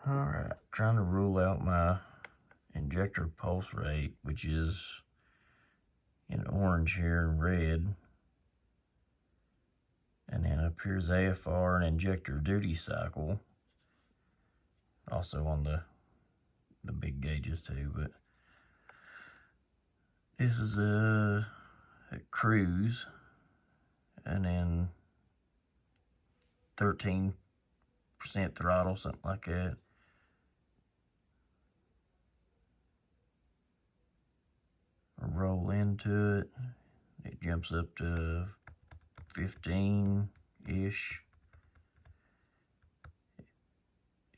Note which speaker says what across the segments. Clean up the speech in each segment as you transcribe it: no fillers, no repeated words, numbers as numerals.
Speaker 1: Alright, trying to rule out my injector pulse rate, which is in orange here and red. And then up here's AFR and injector duty cycle. Also on the big gauges too, but this is a cruise, and then 13% throttle, something like that. Roll into it, it jumps up to 15-ish.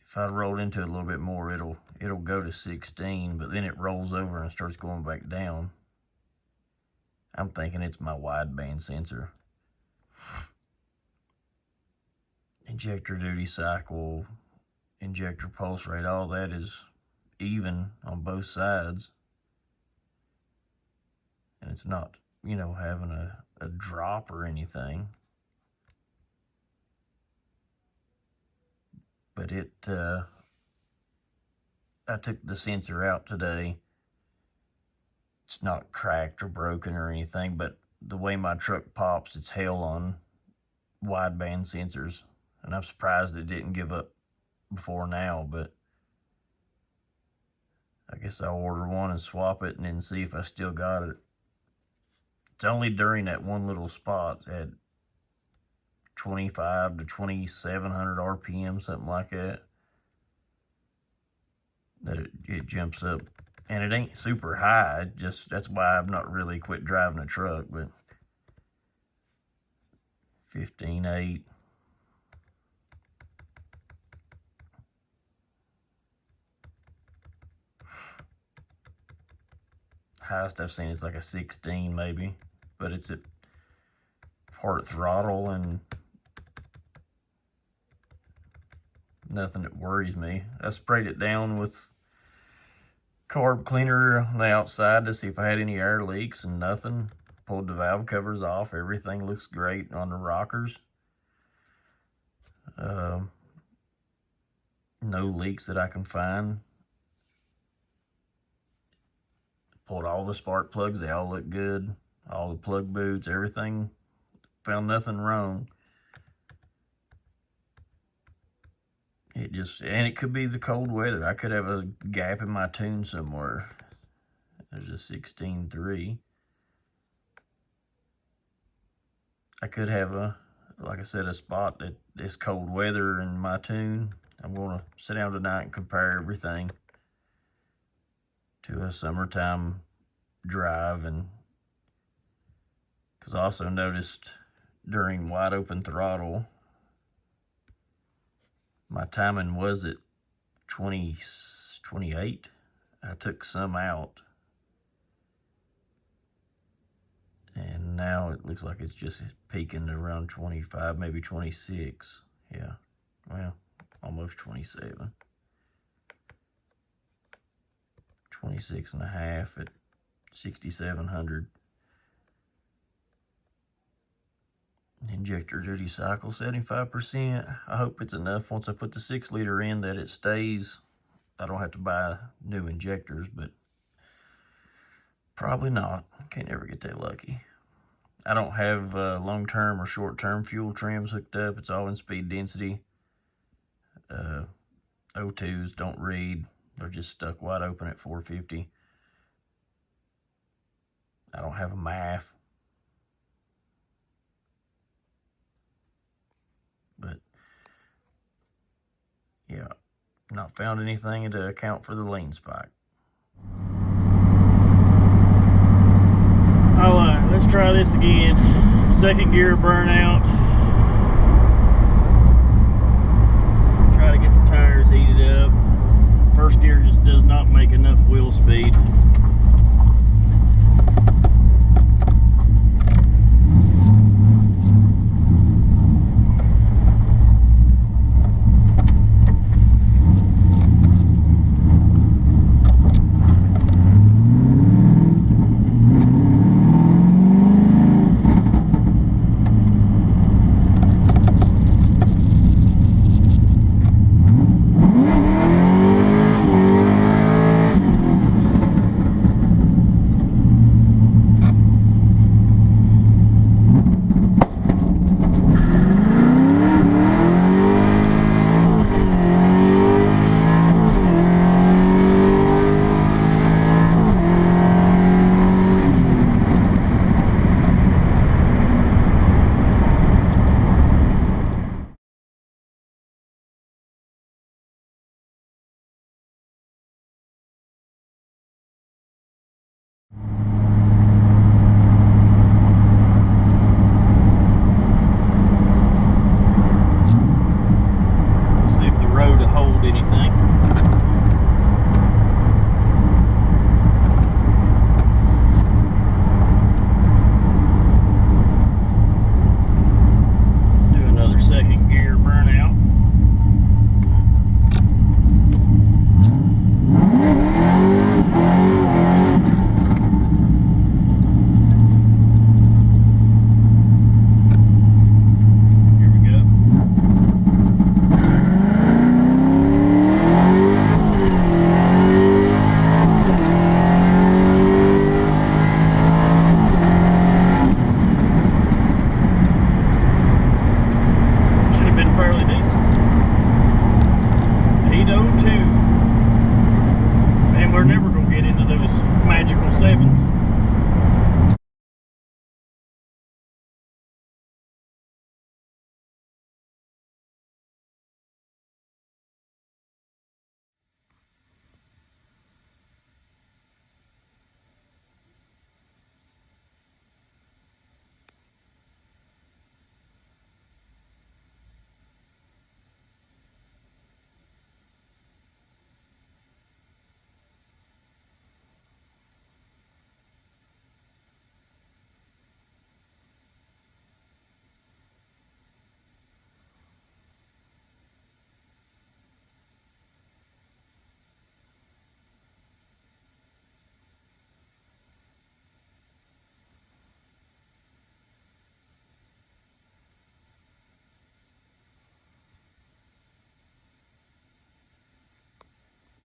Speaker 1: If I rolled into it a little bit more, it'll go to 16, but then it rolls over and starts going back down. I'm thinking it's my wideband sensor. Injector duty cycle, injector pulse rate, all that is even on both sides. And it's not, you know, having a drop or anything. But I took the sensor out today. It's not cracked or broken or anything, but the way my truck pops, it's hell on wideband sensors. And I'm surprised it didn't give up before now, but I guess I'll order one and swap it and then see if I still got it. It's only during that one little spot at 25 to 2700 RPM, something like that, that it jumps up. And it ain't super high, that's why I've not really quit driving a truck, but 15.8. Highest I've seen is like a 16 maybe, but it's at part throttle and nothing that worries me. I sprayed it down with carb cleaner on the outside to see if I had any air leaks, and nothing. Pulled the valve covers off. Everything looks great on the rockers. No leaks that I can find. Pulled all the spark plugs. They all look good. All the plug boots, everything. Found nothing wrong. And it could be the cold weather. I could have a gap in my tune somewhere. There's a 16.3. I could have like I said, a spot that is cold weather in my tune. I'm going to sit down tonight and compare everything to a summertime drive. And because I also noticed during wide open throttle, my timing was at 28. I took some out, and now it looks like it's just peaking around 25, maybe 26. Yeah, well, almost 27. 26 and a half at 6,700. Injector duty cycle 75%. I hope it's enough once I put the 6 liter in that it stays. I don't have to buy new injectors, but probably not. Can't never get that lucky. I don't have long-term or short-term fuel trims hooked up. It's all in speed density. O2s don't read. They're just stuck wide open at 450. I don't have a MAF. But yeah, not found anything to account for the lean spike. All right, let's try this again. Second gear burnout.